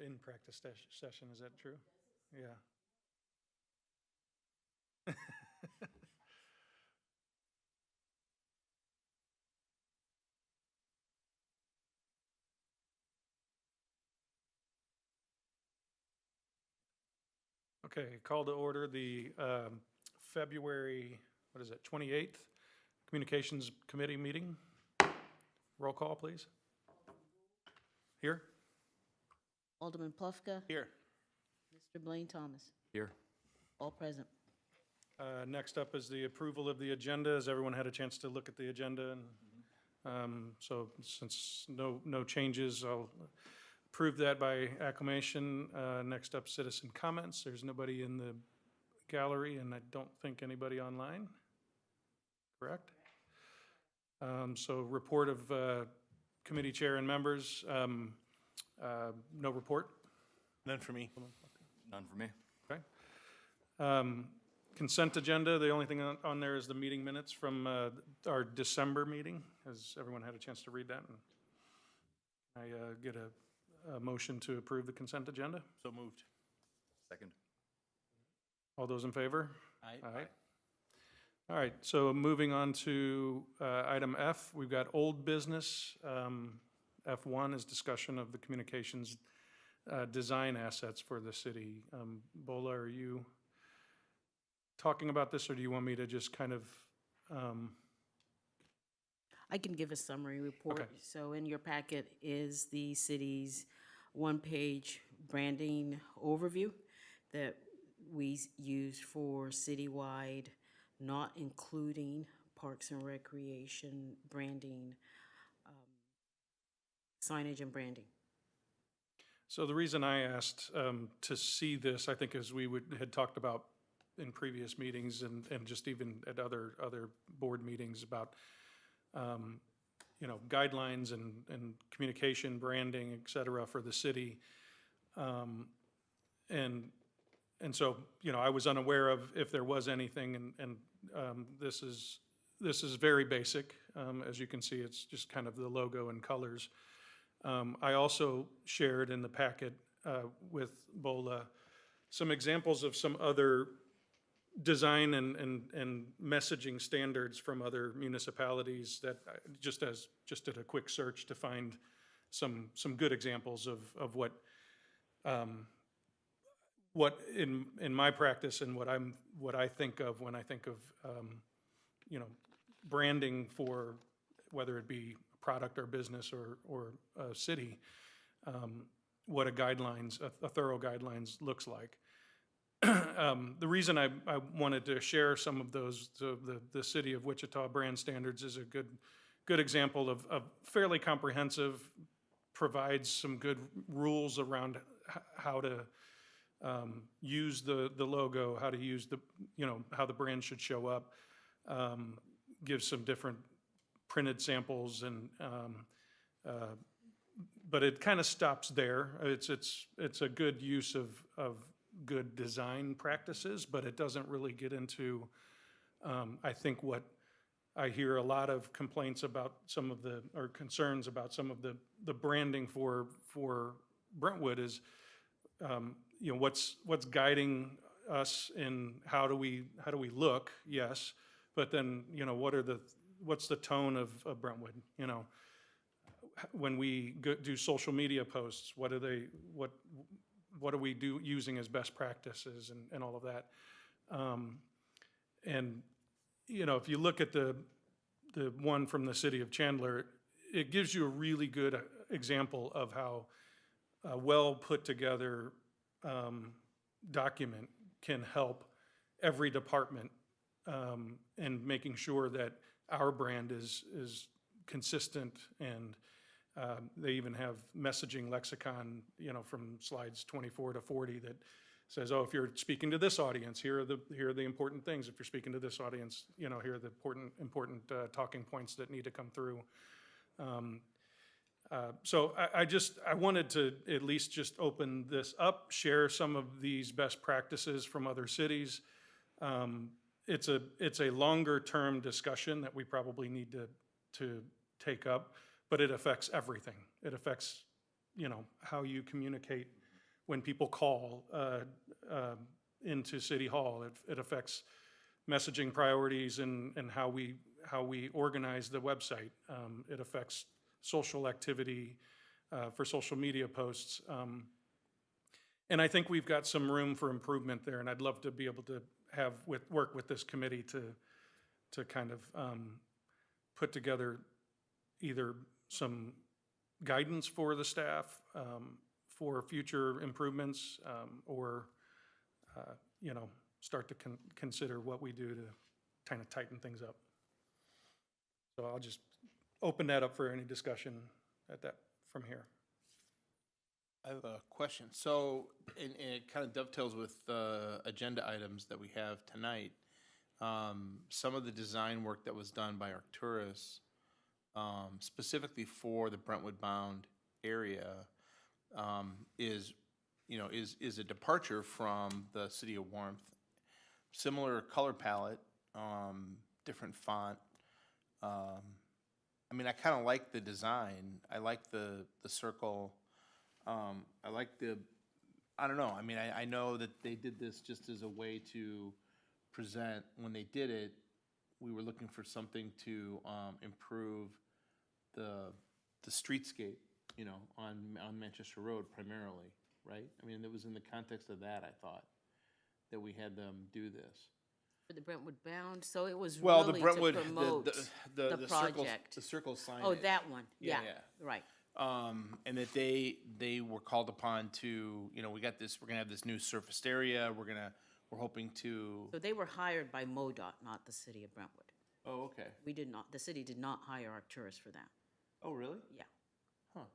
In practice session, is that true? Yeah. Okay, call to order the February, what is it, 28th Communications Committee meeting. Roll call, please. Here? Alderman Plufka, Here. Mr. Blaine Thomas, Here. all present. Next up is the approval of the agenda. Has everyone had a chance to look at the agenda? And so since no changes, I'll approve that by acclamation. Next up, citizen comments. There's nobody in the gallery, and I don't think anybody online. Correct? So report of committee chair and members. No report. None for me. None for me. Okay. Consent agenda, the only thing on there is the meeting minutes from our December meeting. Has everyone had a chance to read that? And I get a motion to approve the consent agenda. So moved. Second. All those in favor? Aye. Aye. All right, so moving on to item F, we've got old business. F1 is discussion of the communications design assets for the city. Bola, are you talking about this, or do you want me to just kind of? I can give a summary report. Okay. So in your packet is the city's one-page branding overview that we use for citywide, not including Parks and Recreation branding, signage and branding. So the reason I asked to see this, I think, as we had talked about in previous meetings and just even at other board meetings about, guidelines and communication, branding, et cetera, for the city. And so, I was unaware of if there was anything, and this is very basic. As you can see, it's just kind of the logo and colors. I also shared in the packet with Bola some examples of some other design and messaging standards from other municipalities that just did a quick search to find some good examples of what in my practice and what I think of when I think of branding for whether it be product or business or a city, what a thorough guidelines looks like. The reason I wanted to share some of those, the City of Wichita brand standards is a good example of fairly comprehensive, provides some good rules around how to use the logo, how to use how the brand should show up, gives some different printed samples but it kind of stops there. It's a good use of good design practices, but it doesn't really get into, I think what I hear a lot of complaints about or concerns about some of the branding for Brentwood is, what's guiding us in how do we look, yes, but then, what's the tone of Brentwood, when we do social media posts, what are we using as best practices and all of that. If you look at the one from the city of Chandler, it gives you a really good example of how a well put together document can help every department in making sure that our brand is consistent, and they even have messaging lexicon, from slides 24 to 40 that says, oh, if you're speaking to this audience, here are the important things. If you're speaking to this audience, here are the important talking points that need to come through. So I wanted to at least just open this up, share some of these best practices from other cities. It's a longer term discussion that we probably need to take up, but it affects everything. It affects, how you communicate when people call into City Hall. It affects messaging priorities and how we organize the website. It affects social activity for social media posts. And I think we've got some room for improvement there, and I'd love to be able to work with this committee to kind of put together either some guidance for the staff for future improvements, or start to consider what we do to kind of tighten things up. So I'll just open that up for any discussion from here. I have a question. So, and it kind of dovetails with the agenda items that we have tonight. Some of the design work that was done by Arcturus, specifically for the Brentwood bound area, is a departure from the City of Warmth. Similar color palette, different font. I mean, I kind of like the design. I like the circle. I like I don't know. I mean, I know that they did this just as a way to present. When they did it, we were looking for something to improve the streetscape, on Manchester Road primarily, right? I mean, it was in the context of that, I thought, that we had them do this. For the Brentwood Bound, so it was Well, really the Brentwood, to promote the project. the circle signage. Oh, that one, Yeah, yeah, right. And that they were called upon to, we're gonna have this new surfaced area. We're hoping to. So they were hired by MoDOT, not the city of Brentwood. Oh, okay. We did not, the city did not hire Arcturus for that. Oh, really? Yeah. Huh.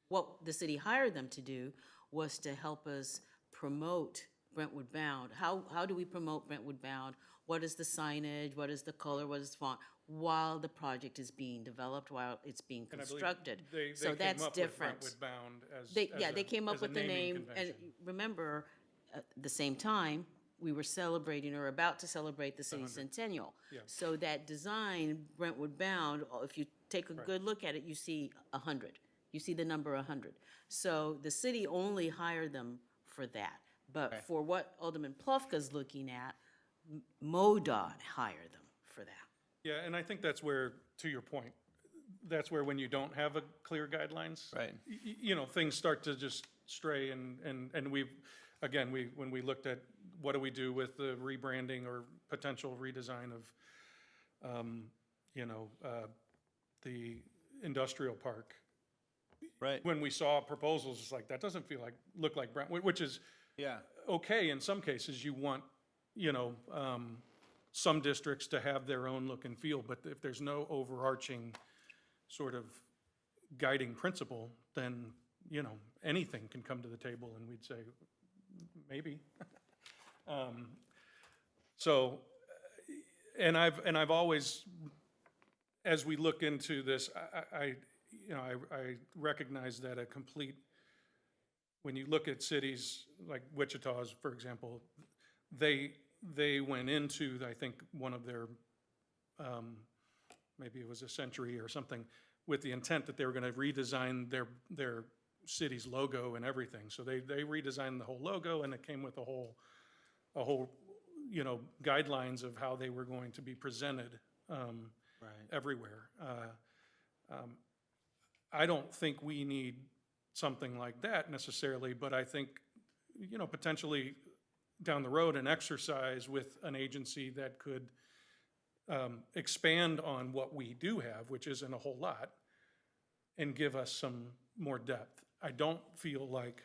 What the city hired them to do was to help us promote Brentwood Bound. How do we promote Brentwood Bound? What is the signage? What is the color? What is the font? While the project is being developed, while it's being And I believe constructed. they So came that's up with different. Brentwood Bound as They came up as a with the naming name, and convention. remember, at the same time, we were celebrating or about to celebrate the city centennial. Yeah. So that design, Brentwood Bound, if you take a good look at it, you see 100. You see the number 100. So the city only hired them for that. But for what Alderman Plufka's looking at, MoDOT hired them for that. Yeah, and I think that's where, to your point, that's where when you don't have a clear guidelines. Right. Things start to just stray and we've, again, when we looked at what do we do with the rebranding or potential redesign of, the industrial park. Right. When we saw proposals, it's like, that doesn't look like Brentwood, which is Yeah. okay. In some cases, you want, some districts to have their own look and feel, but if there's no overarching sort of guiding principle, then, anything can come to the table and we'd say, maybe. And I've always, as we look into this, I recognize that when you look at cities like Wichita's, for example, they went into, I think, one of their, maybe it was a century or something, with the intent that they were gonna redesign their city's logo and everything. So they redesigned the whole logo, and it came with a whole, guidelines of how they were going to be presented everywhere. I don't think we need something like that necessarily, but I think, potentially down the road, an exercise with an agency that could expand on what we do have, which isn't a whole lot, and give us some more depth. I don't feel like,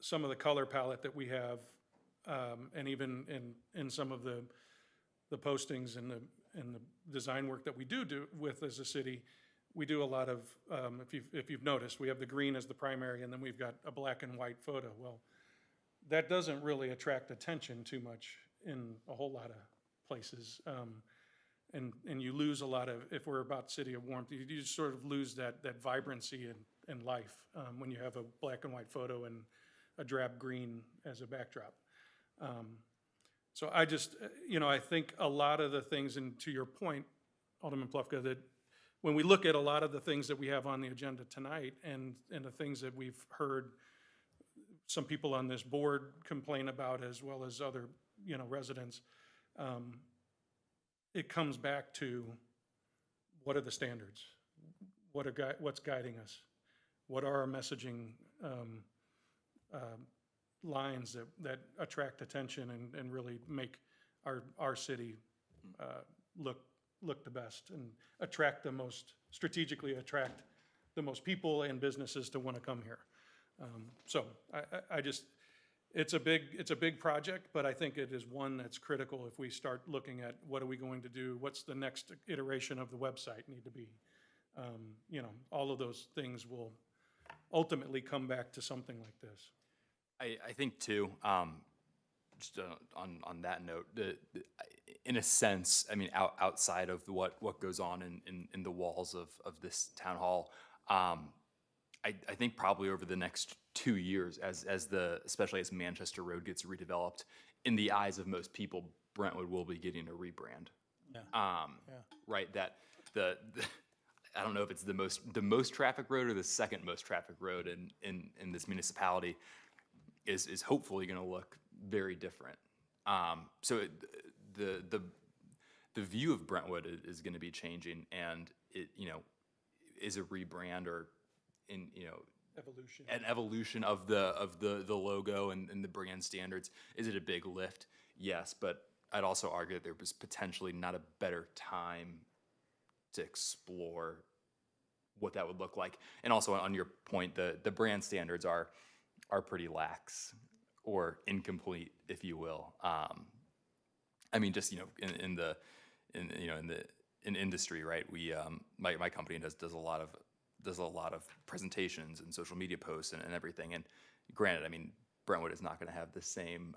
some of the color palette that we have, and even in some of the postings and the design work that we do with as a city, we do a lot of, if you've noticed, we have the green as the primary, and then we've got a black and white photo. Well, that doesn't really attract attention too much in a whole lot of places. And you lose a lot of, if we're about City of Warmth, you just sort of lose that vibrancy and life when you have a black and white photo and a drab green as a backdrop. So I just, I think a lot of the things, and to your point, Alderman Plufka, that when we look at a lot of the things that we have on the agenda tonight and the things that we've heard some people on this board complain about, as well as other, residents, it comes back to, what are the standards? What's guiding us? What are our messaging lines that attract attention and really make our city look the best and strategically attract the most people and businesses to want to come here. So I just, it's a big project, but I think it is one that's critical if we start looking at what are we going to do? What's the next iteration of the website need to be? All of those things will ultimately come back to something like this. I think too, just on that note, in a sense, I mean, outside of what goes on in the walls of this town hall, I think probably over the next 2 years, especially as Manchester Road gets redeveloped, in the eyes of most people, Brentwood will be getting a rebrand. Yeah. Right. That I don't know if it's the most traffic road or the second most traffic road in this municipality is hopefully going to look very different. So the view of Brentwood is going to be changing, and it is a rebrand or Evolution. an evolution of the logo and the brand standards. Is it a big lift? Yes, but I'd also argue that there was potentially not a better time to explore what that would look like. And also on your point, the brand standards are pretty lax or incomplete, if you will. I mean, just in industry, right? We my company does a lot of presentations and social media posts and everything. And granted, I mean, Brentwood is not going to have the same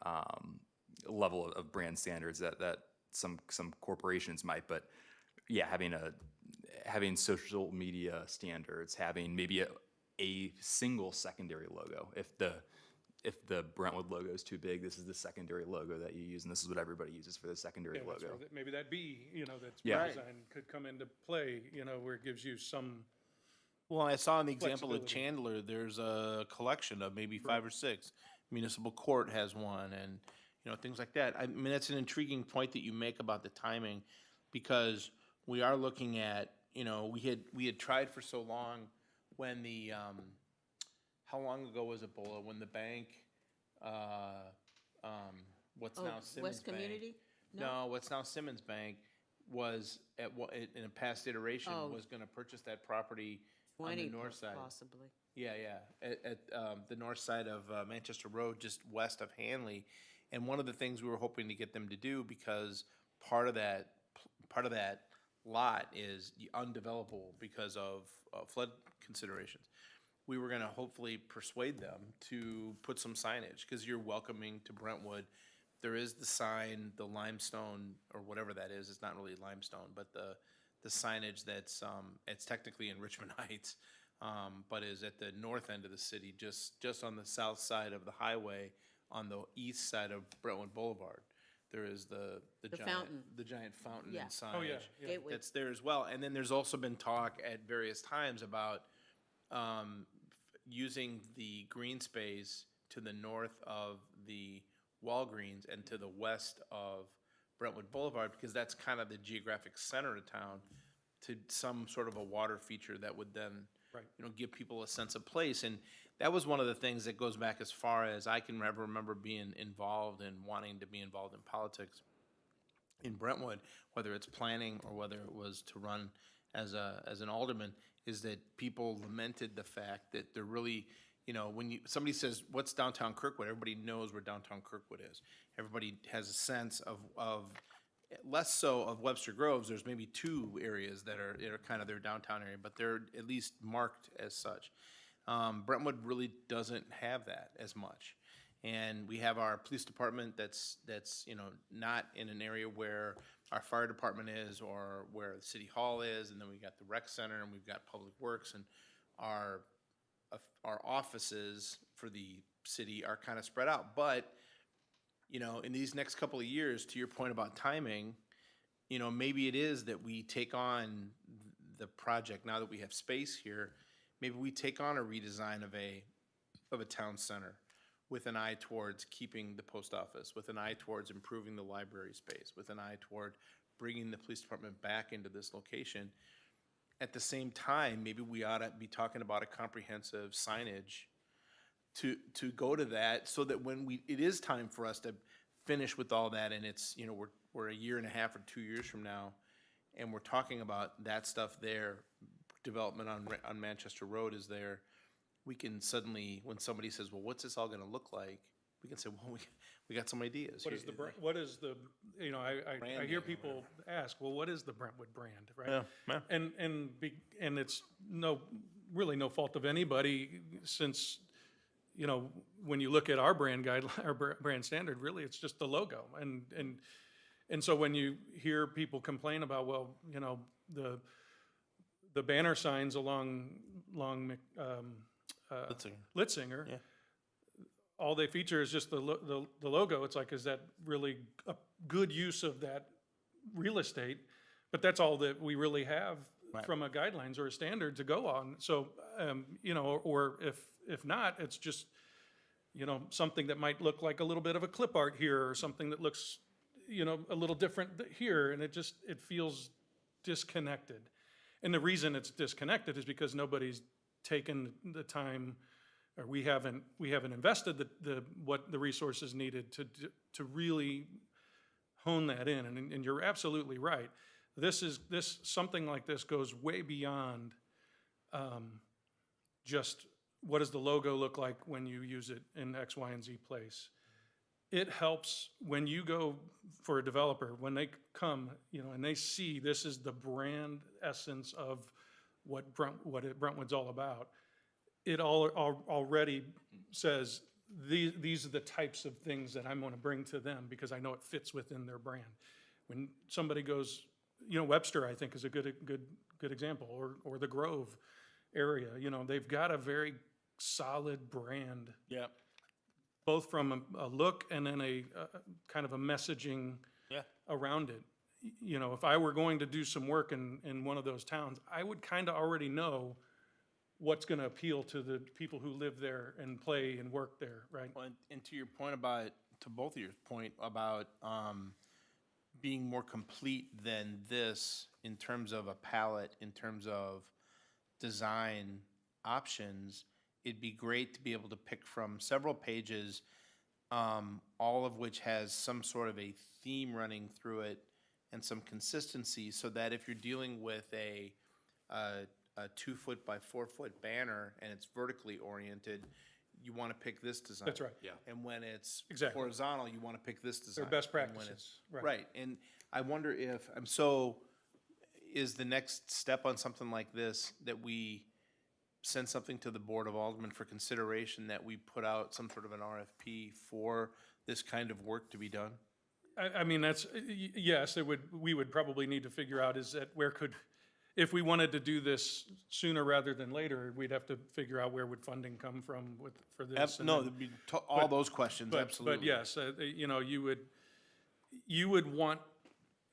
level of brand standards that some corporations might, but yeah, having social media standards, having maybe a single secondary logo. If the Brentwood logo is too big, this is the secondary logo that you use, and this is what everybody uses for the secondary That's logo. where maybe that B, that's Yeah. design could come into play, where it gives you some. Well, I saw in the example of Flexibility. Chandler, there's a collection of maybe 5 or 6. Municipal Court has one, and things like that. I mean, that's an intriguing point that you make about the timing, because we are looking at, we had tried for so long when the how long ago was it, Bola, when the bank, what's now Simmons West Bank? Community? No, what's now Simmons Bank was in a past iteration Oh. was going to purchase that property on the 20 north side. possibly. Yeah, at the north side of Manchester Road, just west of Hanley. And one of the things we were hoping to get them to do, because part of that lot is undevelopable because of flood considerations, we were going to hopefully persuade them to put some signage, because you're welcoming to Brentwood. There is the sign, the limestone, or whatever that is. It's not really limestone, but the signage that's it's technically in Richmond Heights, but is at the north end of the city, just on the south side of the highway, on the east side of Brentwood Boulevard. There is the fountain. giant fountain Yeah. and signage. Oh, yeah. Gateway. That's there as well. And then there's also been talk at various times about using the green space to the north of the Walgreens and to the west of Brentwood Boulevard, because that's kind of the geographic center of town, to some sort of a water feature that would then, Right. give people a sense of place. And that was one of the things that goes back as far as I can ever remember being involved and wanting to be involved in politics in Brentwood, whether it's planning or whether it was to run as an alderman, is that people lamented the fact that they're really, when somebody says, what's downtown Kirkwood, everybody knows where downtown Kirkwood is. Everybody has a sense of less so of Webster Groves. There's maybe 2 areas that are kind of their downtown area, but they're at least marked as such. Brentwood really doesn't have that as much. And we have our police department that's not in an area where our fire department is or where the city hall is, and then we got the rec center, and we've got public works, and our offices for the city are kind of spread out. But in these next couple of years, to your point about timing, maybe it is that we take on the project now that we have space here. Maybe we take on a redesign of a town center, with an eye towards keeping the post office, with an eye towards improving the library space, with an eye toward bringing the police department back into this location. At the same time, maybe we ought to be talking about a comprehensive signage to go to that, so that when it is time for us to finish with all that, and it's, you know, we're a year and a half or 2 years from now, and we're talking about that stuff there, development on Manchester Road is there, we can suddenly, when somebody says, well, what's this all gonna look like? We can say, well, we got some ideas. What is the, what is the, you know, I Branding hear or people ask, well, what is the Brentwood brand, right? Yeah, yeah. And it's really no fault of anybody, since, you know, when you look at our brand guideline, our brand standard, really, it's just the logo. And so when you hear people complain about, well, you know, the banner signs along Litzinger, Yeah. all they feature is just the logo. It's like, is that really a good use of that real estate? But that's all that we really have Right. from a guidelines or a standard to go on. So, you know, or if not, it's just, you know, something that might look like a little bit of a clip art here, or something that looks, you know, a little different here, and it feels disconnected. And the reason it's disconnected is because nobody's taken the time, or we haven't invested the resources needed to really hone that in. And you're absolutely right. Something like this goes way beyond just what does the logo look like when you use it in X, Y, and Z place. It helps when you go for a developer, when they come, you know, and they see this is the brand essence of what Brentwood's all about. It already says these are the types of things that I'm going to bring to them, because I know it fits within their brand. When somebody goes, you know, Webster, I think, is a good example, or the Grove area. You know, they've got a very solid brand, Yeah. both from a look and then a kind of a messaging Yeah. around it. You know, if I were going to do some work in one of those towns, I would kind of already know what's going to appeal to the people who live there and play and work there, right? Well, and to your point about, to both of your point about being more complete than this in terms of a palette, in terms of design options, it'd be great to be able to pick from several pages, all of which has some sort of a theme running through it and some consistency, so that if you're dealing with a 2-foot by 4-foot banner and it's vertically oriented, you want to pick this design. That's right. Yeah. And when it's Exactly. horizontal, you want to pick this design. They're best And when practices, it's- right. Right, and I wonder if, is the next step on something like this that we send something to the Board of Aldermen for consideration, that we put out some sort of an RFP for this kind of work to be done? I mean, yes, we would probably need to figure out if we wanted to do this sooner rather than later, we'd have to figure out where would funding come from for this. No, there'd be all those questions, absolutely. But yes, you know, you would want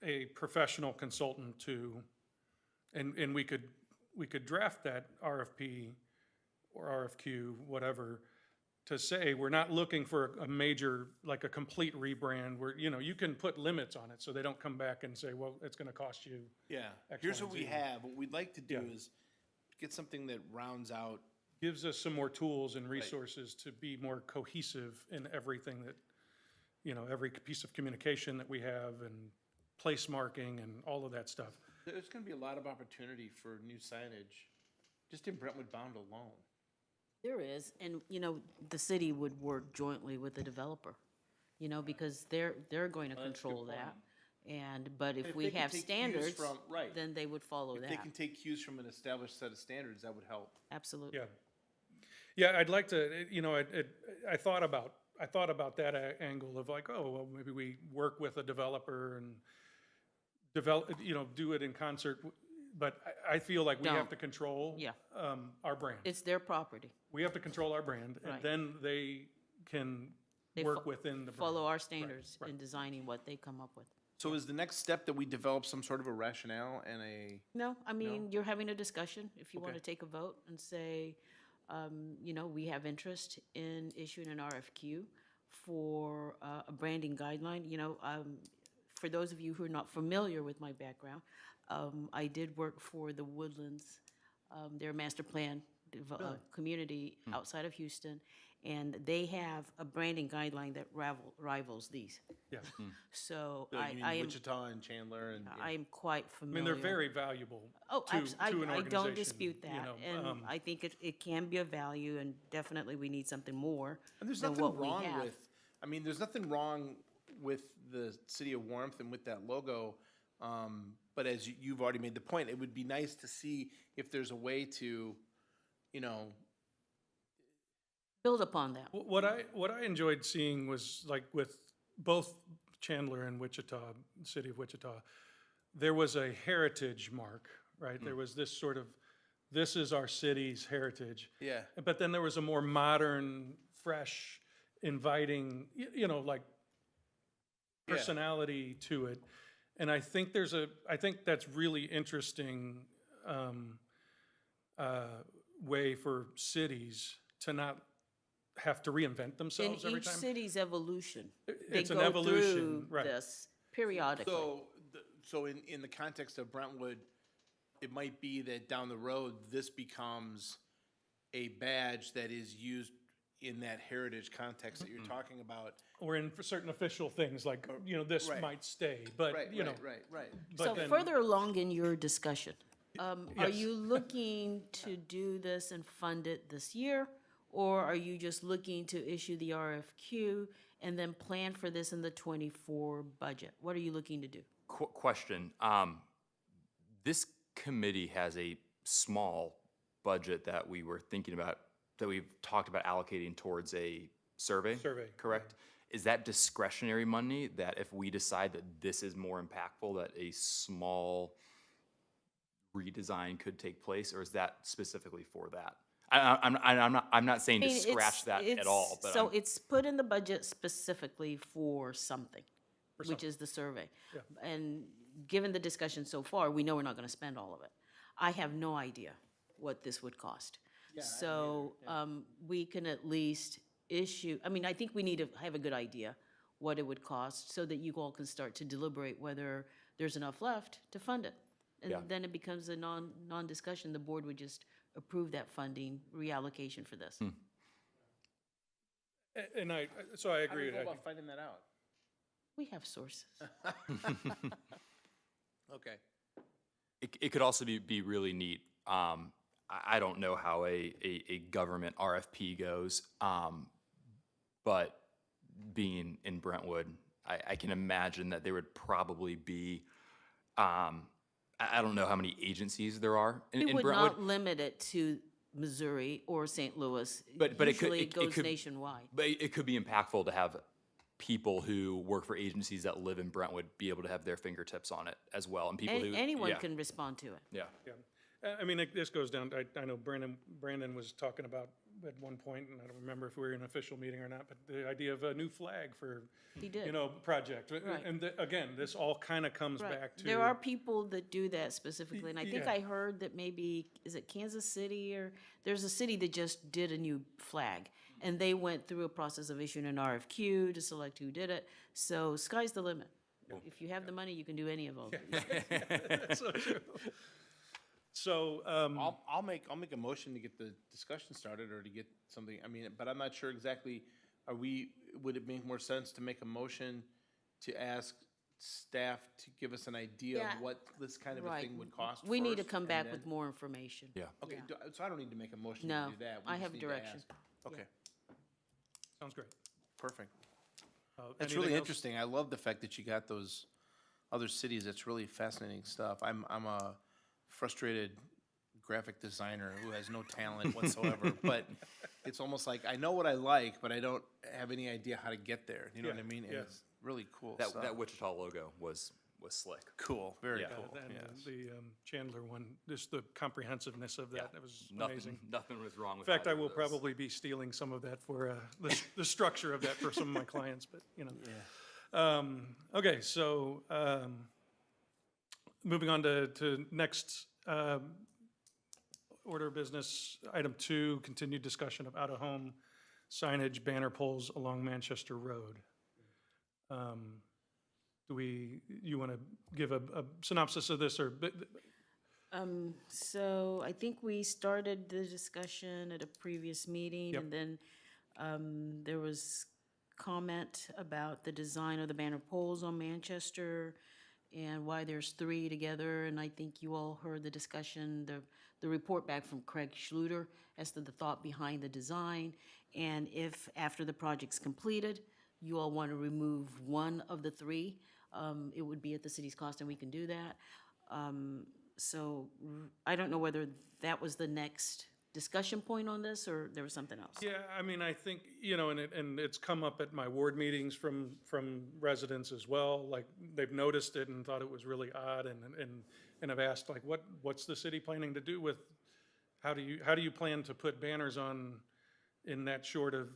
a professional consultant to, and we could draft that RFP or RFQ, whatever, to say, we're not looking for a major, like a complete rebrand, where, you know, you can put limits on it so they don't come back and say, well, it's gonna cost you. Yeah, X, here's Y, what and we Z. have, what we'd like to do Yeah. is get something that rounds out. Gives us some more tools and resources to be more cohesive in everything that, you know, every piece of communication that we have, and place marking and all of that stuff. There's gonna be a lot of opportunity for new signage, just in Brentwood bound alone. There is, and, you know, the city would work jointly with the developer, you know, because they're going to Well, that's a good control that. point. But If if they we can have take cues standards, from- right. then they would follow If they that. can take cues from an established set of standards, that would help. Absolutely. Yeah. Yeah, I'd like to, you know, I thought about that angle of like, oh, well, maybe we work with a developer and do it in concert. But I feel like we have Don't. to control Yeah. Our brand. It's their property. We have to control our brand, and Right. then they can They work fo- within the brand. Follow our standards right. in designing what they come up with. So is the next step that we develop some sort of a rationale and a, No, I mean, you're having a discussion. If you want to Okay. take a vote and say, you know, we have interest in issuing an RFQ for a branding guideline. You know, for those of you who are not familiar with my background, I did work for the Woodlands, their master plan community outside of Houston, and they have a branding guideline that rivals these. Yeah. So So you mean I am Wichita and Chandler and. I am quite I familiar. mean, they're very valuable Oh, to an organization. I don't dispute that, you know, and I think it can be of value, and definitely we need something more And there's than nothing what we wrong have. with, I mean, there's nothing wrong with the City of Warmth and with that logo. But as you've already made the point, it would be nice to see if there's a way to, you know, Build upon that. What I enjoyed seeing was like with both Chandler and Wichita, city of Wichita, there was a heritage mark, right? There was this sort of, this is our city's heritage. yeah. But then there was a more modern, fresh, inviting, you know, like Yeah. personality to it. And I think I think that's really interesting way for cities to not have to reinvent In themselves every each time. city's evolution, It's they an go evolution, through right. this periodically. So in the context of Brentwood, it might be that down the road, this becomes a badge that is used in that heritage context that you're talking about. Or in for certain official things, like, you know, this Right. might stay, but, you know. Right. but So then- further along in your discussion, are Yes. you looking to do this and fund it this year? Or are you just looking to issue the RFQ and then plan for this in the '24 budget? What are you looking to do? Question. This committee has a small budget that we were thinking about, that we've talked about allocating towards a survey. Survey, Correct? Is that discretionary money that if we decide that this is more impactful, that a small redesign could take place, or is that specifically for that? I'm not saying to I mean, scratch that at all, but So I'm- it's put in the budget specifically for something, which is the survey. Yeah. And given the discussion so far, we know we're not gonna spend all of it. I have no idea what this would cost. So, we can at least issue, I mean, I think we need to have a good idea what it would cost so that you all can start to deliberate whether there's enough left to fund it. Yeah. And then it becomes a non-discussion. The board would just approve that funding reallocation for this. And so I How do agree. you go I about think- finding that out? We have sources. Okay. It could also be really neat. I don't know how a government RFP goes, but being in Brentwood, I can imagine that there would probably be, I don't know how many agencies there are in We would Brentwood. not limit it to Missouri or St. Louis. But it could- Usually it it goes could- nationwide. But it could be impactful to have people who work for agencies that live in Brentwood be able to have their fingertips on it as well, and people who Anyone yeah, can respond to it. yeah. Yeah. I mean, this goes down, I know Brandon was talking about at one point, and I don't remember if we were in an official meeting or not, but the idea of a new flag for, He did. you know, project. Right. And again, this all kind of comes Right. back to. There are people that do that specifically, and I think yeah. I heard that maybe, is it Kansas City, or there's a city that just did a new flag, and they went through a process of issuing an RFQ to select who did it, so sky's the limit. If you have the money, you can do any of them. That's so true. So, I'll make a motion to get the discussion started or to get something, I mean, but I'm not sure exactly, would it make more sense to make a motion to ask staff to give us an idea Yeah. of what this kind of a Right. thing would cost We need to first, come and back then- with more information. Yeah. Okay, Yeah. so I don't need to make a motion No, to do that. We I just have need to direction. ask. Okay, sounds great. perfect. That's Anything really else? interesting. I love the fact that you got those other cities. That's really fascinating stuff. I'm a frustrated graphic designer who has no talent whatsoever, but it's almost like I know what I like, but I don't have any idea how to get there. You know what I Yeah, mean? And yeah. it's really cool That stuff. Wichita logo was slick. Cool, very Yeah. cool. And Yes. the Chandler one, just the comprehensiveness of that, that was amazing. Nothing was wrong In with fact, I either will of those. probably be stealing some of that for the structure of that for some of my clients, but, you know. Okay, so moving on to next order of business, item 2, continued discussion of out-of-home signage, banner poles along Manchester Road. You want to give a synopsis of this, or, So I think we started the discussion at a previous meeting, Yep. and then there was comment about the design of the banner poles on Manchester and why there's 3 together, and I think you all heard the discussion, the report back from Craig Schluter as to the thought behind the design, and if, after the project's completed, you all want to remove one of the 3, it would be at the city's cost, and we can do that. So I don't know whether that was the next discussion point on this, or there was something else. yeah, I mean, I think, and it's come up at my ward meetings from residents as well, like, they've noticed it and thought it was really odd, and have asked, like, what's the city planning to do with, how do you plan to put banners on in that short of,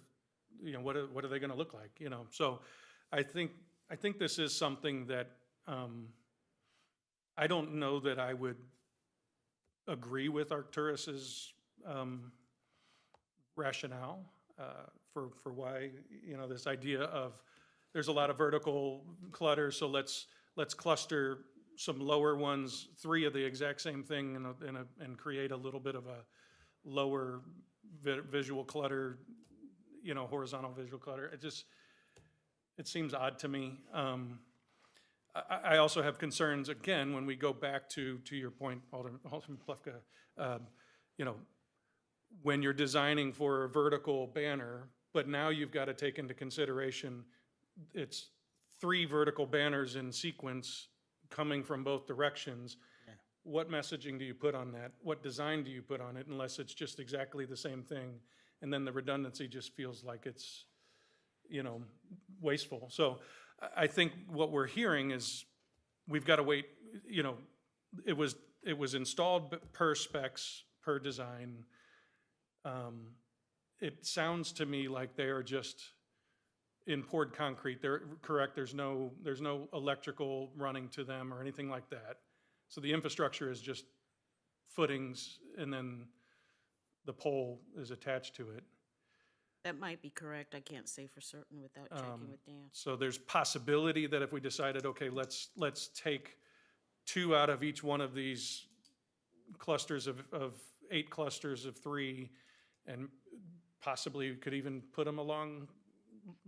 what are they gonna look like, So I think this is something that, I don't know that I would agree with Arcturus's rationale for why, this idea of, there's a lot of vertical clutter, so let's cluster some lower ones, 3 of the exact same thing, and create a little bit of a lower visual clutter, horizontal visual clutter. It seems odd to me. I also have concerns, again, when we go back to your point, Alderman Plufka, when you're designing for a vertical banner, but now you've got to take into consideration, it's 3 vertical banners in sequence coming from both directions. Yeah. What messaging do you put on that? What design do you put on it, unless it's just exactly the same thing? And then the redundancy just feels like it's, wasteful. So I think what we're hearing is, we've got to wait, it was installed per specs, per design. It sounds to me like they are just in poured concrete. They're correct, there's no electrical running to them or anything like that. So the infrastructure is just footings, and then the pole is attached to it. That might be correct. I can't say for certain without checking with Dan. So there's possibility that if we decided, okay, let's take 2 out of each one of these clusters of 8 clusters of 3, and possibly could even put them along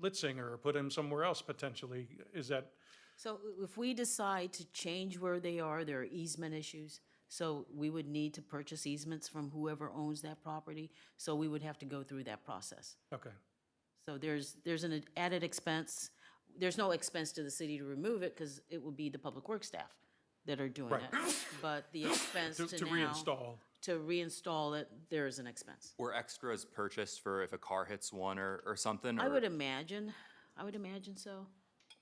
Litzinger or put them somewhere else potentially. Is that, So if we decide to change where they are, there are easement issues. So we would need to purchase easements from whoever owns that property. So we would have to go through that process. okay, So there's an added expense. There's no expense to the city to remove it, because it will be the public works staff that are doing Right. it. But the expense to to now, reinstall. to reinstall it, there is an expense. Were extras purchased for if a car hits one or something? I or- would imagine so.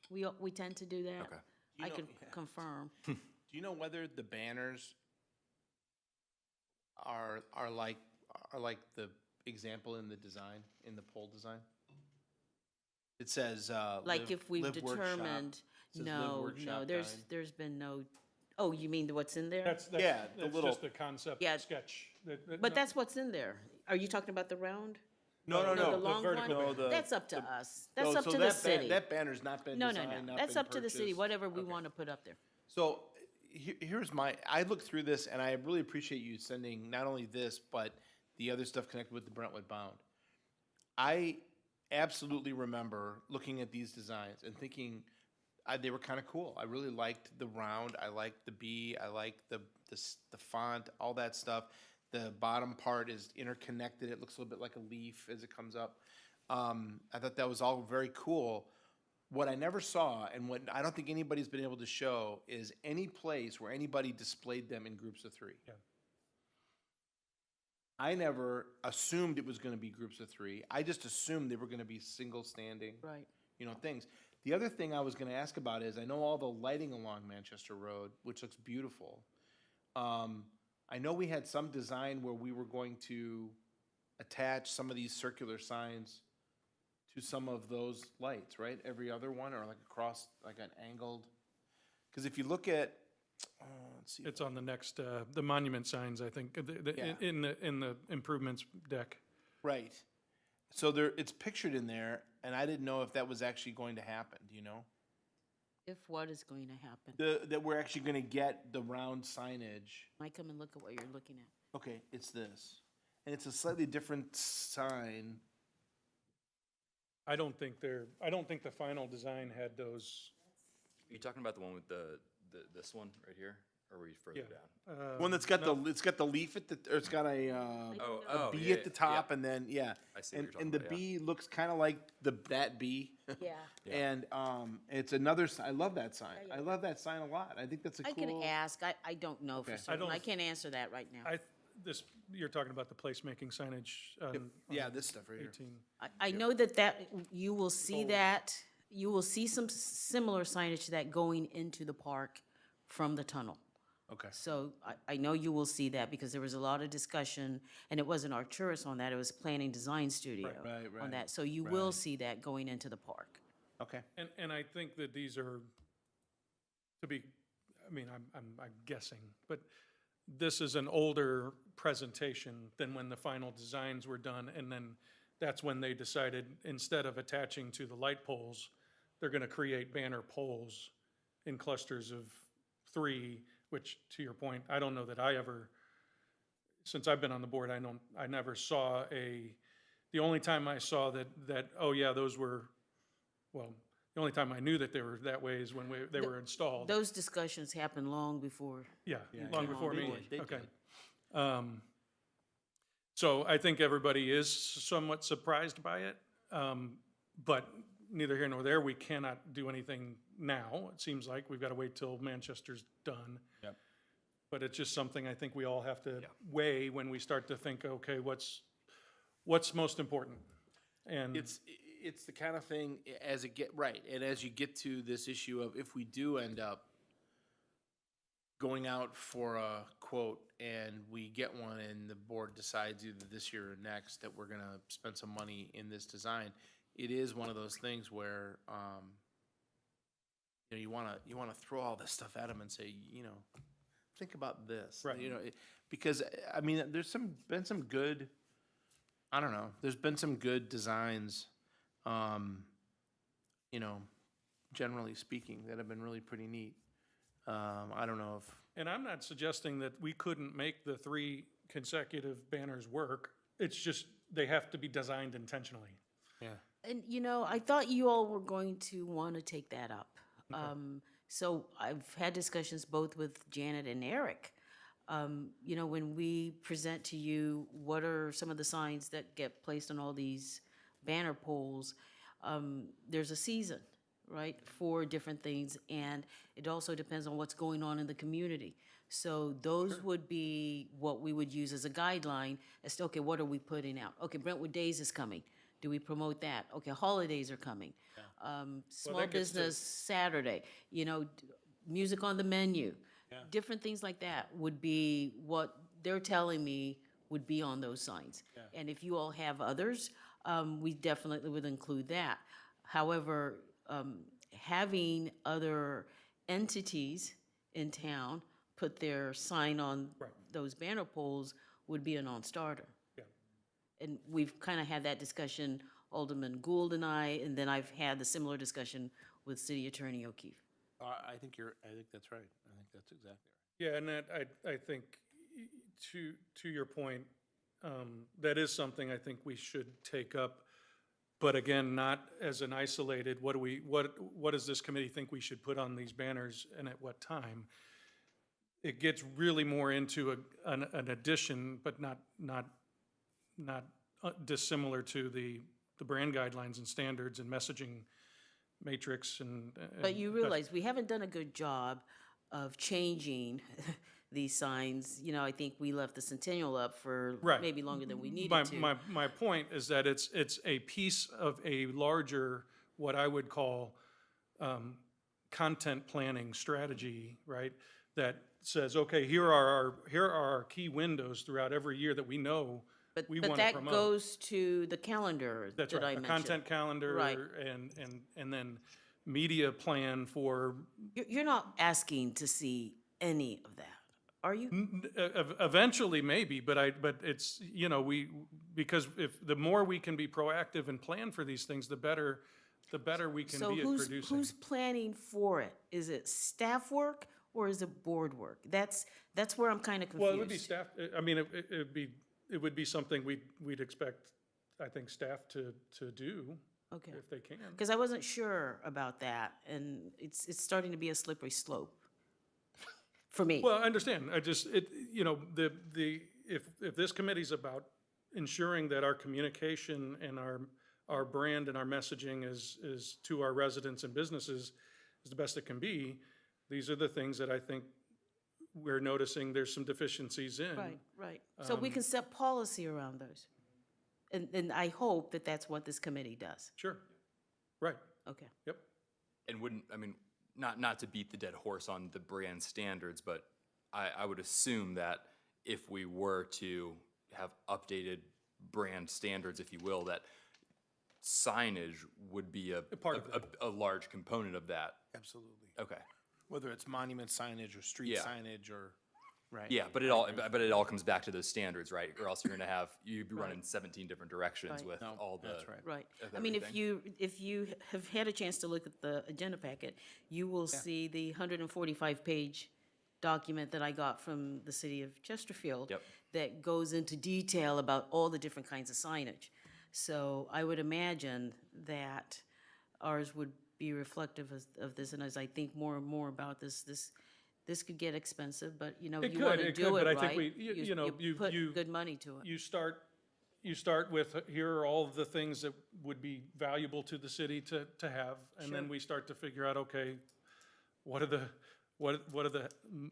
We tend to do that. Okay. I could confirm. Do you know whether the banners are like the example in the design, in the pole design? It says, Like live- if we've live workshop. determined, Says live no, workshop there's design. been no, oh, you mean what's in there? That's Yeah, the little- just a concept Yeah. sketch. But that's what's in there. Are you talking about the round? No, The the long vertical one? banner. That's up to us. That's No, up so to the that city. That banner's not been No, designed, no. not That's been up to the city, purchased. whatever we Okay. want to put up there. So here's I looked through this, and I really appreciate you sending not only this, but the other stuff connected with the Brentwood Bound. I absolutely remember looking at these designs and thinking they were kind of cool. I really liked the round. I liked the B. I liked the font, all that stuff. The bottom part is interconnected. It looks a little bit like a leaf as it comes up. I thought that was all very cool. What I never saw, and what I don't think anybody's been able to show, is any place where anybody displayed them in groups of 3. Yeah. I never assumed it was going to be groups of 3. I just assumed they were going to be single standing, Right. things. The other thing I was going to ask about is, I know all the lighting along Manchester Road, which looks beautiful. I know we had some design where we were going to attach some of these circular signs to some of those lights, right? Every other one, or like across, like an angled. Because if you look at, don't see. It's on the next, the monument signs, I think, Yeah. in the improvements deck. Right. So there, it's pictured in there, and I didn't know if that was actually going to happen. Do you know? If what is going to happen? That we're actually going to get the round signage. I come and look at what you're looking at. Okay, it's this, and it's a slightly different sign. I don't think the final design had those, Are you talking about the one with this one right here, or were you further yeah. down? One that's got it's got the leaf at the, or it's got a Oh, bee yeah, at the top, and then I see what you're talking and the about, yeah. bee looks kind of like that bee. Yeah. And it's another. I love that sign. I love that sign a lot. I think that's a I cool. can ask. I don't know for Okay. certain. don't- I can't answer that right now. You're talking about the placemaking signage on Yeah, this stuff right here. 18. I know that you will see that, you will see some similar signage to that going into the park from the tunnel. Okay. So I know you will see that because there was a lot of discussion, and it wasn't Arcturus on that, it was Planning Design Studio Right, on right, that. So you will right. see that going into the park. Okay. And I think that these are, to be, I mean, I'm guessing, but this is an older presentation than when the final designs were done, and then that's when they decided, instead of attaching to the light poles, they're gonna create banner poles in clusters of 3, which, to your point, I don't know that I ever, since I've been on the board, I never saw the only time I saw that, oh yeah, those were, well, the only time I knew that they were that way is when they were installed. Those discussions happened long before. Yeah, Yeah, long yeah. before They me. did, they Okay. did. So I think everybody is somewhat surprised by it, but neither here nor there. We cannot do anything now. It seems like we've got to wait till Manchester's done. Yep. But it's just something I think we all have to Yeah. weigh when we start to think, okay, what's most important? And It's the kind of thing as it get right, and as you get to this issue of if we do end up going out for a quote and we get one and the board decides either this year or next that we're gonna spend some money in this design, it is one of those things where you know, you wanna throw all this stuff at them and say, you know, think about this, Right. You know, because I mean, there's been some good, I don't know, there's been some good designs, you know, generally speaking, that have been really pretty neat. I don't know if. And I'm not suggesting that we couldn't make the 3 consecutive banners work. It's just, they have to be designed intentionally. Yeah. And, you know, I thought you all were going to want to take that up. So I've had discussions both with Janet and Eric. You know, when we present to you, what are some of the signs that get placed on all these banner poles? There's a season, right, for different things, and it also depends on what's going on in the community. So those would be what we would use as a guideline as to, okay, what are we putting out? Okay, Brentwood Days is coming. Do we promote that? Okay, holidays are coming. Small that gets to- Business Saturday, you know, music on the menu. Different things like that would be what they're telling me would be on those signs. And if you all have others, we definitely would include that. However, having other entities in town put their sign on Right. those banner poles would be a non-starter. Yeah. And we've kind of had that discussion, Alderman Gould and I, and then I've had the similar discussion with City Attorney O'Keefe. I think that's right. I think that's exactly right. Yeah, and that, I think, to your point, that is something I think we should take up. But again, not as an isolated, what does this committee think we should put on these banners and at what time? It gets really more into an addition, but not dissimilar to the brand guidelines and standards and messaging matrix and. But you realize we haven't done a good job of changing these signs. You know, I think we left the Centennial up for Right. maybe longer than we needed My, to. my point is that it's a piece of a larger, what I would call, content planning strategy, right? That says, okay, here are our key windows throughout every year that we know we But want to that promote. goes to the calendar That's that I right, a mentioned. content calendar Right. and then media plan for, You're not asking to see any of that. Are you? Eventually, maybe, but it's, because if, the more we can be proactive and plan for these things, the better we can So be at producing. who's planning for it? Is it staff work or is it board work? That's where I'm kind of confused. Well, it would be staff, I mean, it would be something we'd expect, I think, staff to do Okay. if they can. Because I wasn't sure about that, and it's starting to be a slippery slope for me. Well, I understand. I just, if this committee's about ensuring that our communication and our brand and our messaging is to our residents and businesses is the best it can be, these are the things that I think we're noticing there's some deficiencies in. Right. So we can set policy around those. And I hope that that's what this committee does. Sure. Right. Okay. Yep. And not to beat the dead horse on the brand standards, but I would assume that if we were to have updated brand standards, if you will, that signage would be part of that. a large component of that. Absolutely. Okay. Whether it's monument signage or street Yeah. signage or, right? Yeah, but it all comes back to those standards, right? Or else you're gonna have, you'd be running 17 different directions Right. with No, all the. that's right. Right. of I mean, everything. if you have had a chance to look at the agenda packet, you will see the 145-page document that I got from the city of Chesterfield Yep. that goes into detail about all the different kinds of signage. So I would imagine that ours would be reflective of this, and as I think more and more about this could get expensive, but, It you could, want to it do could, it but I right. think you put you- good money to it. You start with, here are all of the things that would be valuable to the city to have, and then we start to figure out, okay, what are the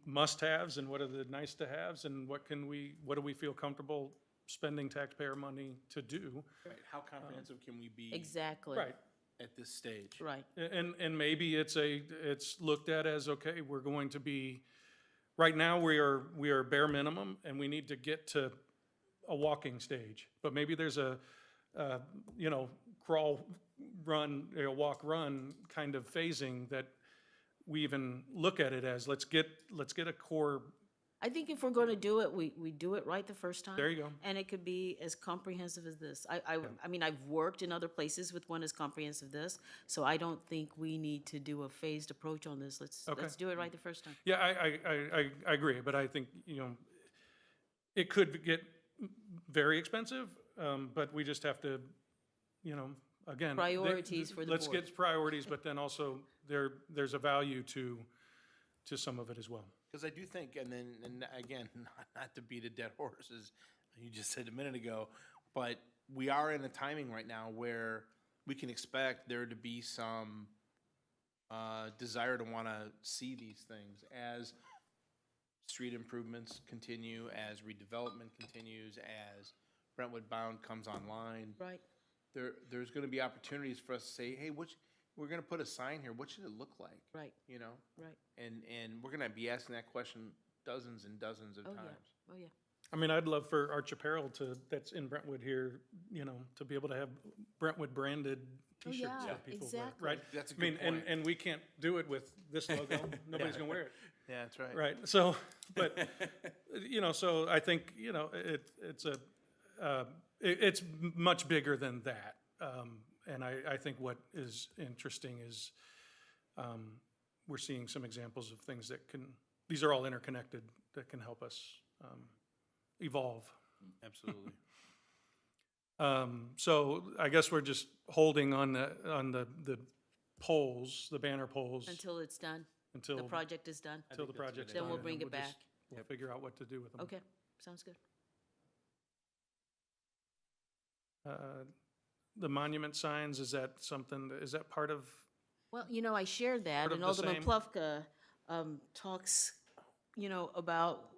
must-haves and what are the nice-to-haves, and what do we feel comfortable spending taxpayer money to do? Right. How comprehensive can we be Exactly. Right. at this stage? Right. And maybe it's looked at as, okay, we're going to be, right now, we are bare minimum, and we need to get to a walking stage. But maybe there's a crawl, run, walk, run kind of phasing that we even look at it as, let's get a core, I think if we're going to do it, we do it right the first time. There you go. And it could be as comprehensive as this. I mean, I've worked in other places with one as comprehensive as this, so I don't think we need to do a phased approach on this. Let's do it right the first time. yeah, I agree, but I think, it could get very expensive, but we just have to, again. Priorities for the Let's board. get priorities, but then also there's a value to some of it as well. Because I do think, and again, not to beat a dead horse, as you just said a minute ago, but we are in a timing right now where we can expect there to be some desire to want to see these things as street improvements continue, as redevelopment continues, as Brentwood Bound comes online. Right. There's going to be opportunities for us to say, hey, we're going to put a sign here. What should it look like? Right. Right. And we're going to be asking that question dozens and dozens of Oh, times. yeah. Oh, yeah. I mean, I'd love for Arch Apparel that's in Brentwood here, to be able to have Brentwood branded T-shirts yeah, that people wear, exactly. right? That's a I mean, good point. and we can't do it with this logo. Nobody's gonna wear it, Yeah, that's right. right? So, but so I think it's much bigger than that. And I think what is interesting is we're seeing some examples of things these are all interconnected, that can help us evolve. Absolutely. So I guess we're just holding on the poles, the banner poles, Until it's done, the until project is done. the project's Then done. we'll and bring it just- back. We'll figure out what to do with them. Okay, sounds good. The monument signs, is that part of, Well, I shared that, Part of and the Alderman same- Plufka talks, about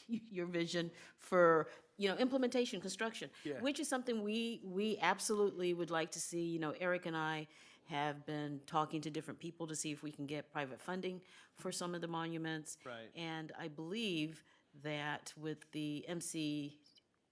your vision for, implementation, construction, Yeah. which is something we absolutely would like to see. Eric and I have been talking to different people to see if we can get private funding for some of the monuments. Right. And I believe that with the MC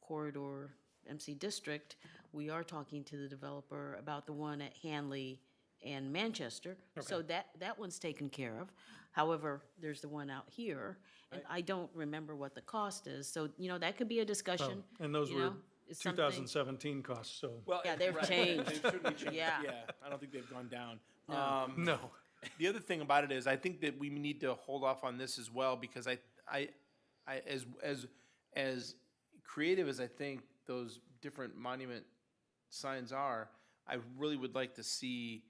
corridor, MC district, we are talking to the developer about the one at Hanley and Manchester. So that one's taken care of. However, there's the one out here, and I don't remember what the cost is. So, that could be a discussion. And those you were know, it's something- 2017 costs, so, Well, Yeah, they've changed. They've certainly changed. Yeah. I don't think they've gone down. no. The other thing about it is, I think that we need to hold off on this as well, because as creative as I think those different monument signs are, I really would like to see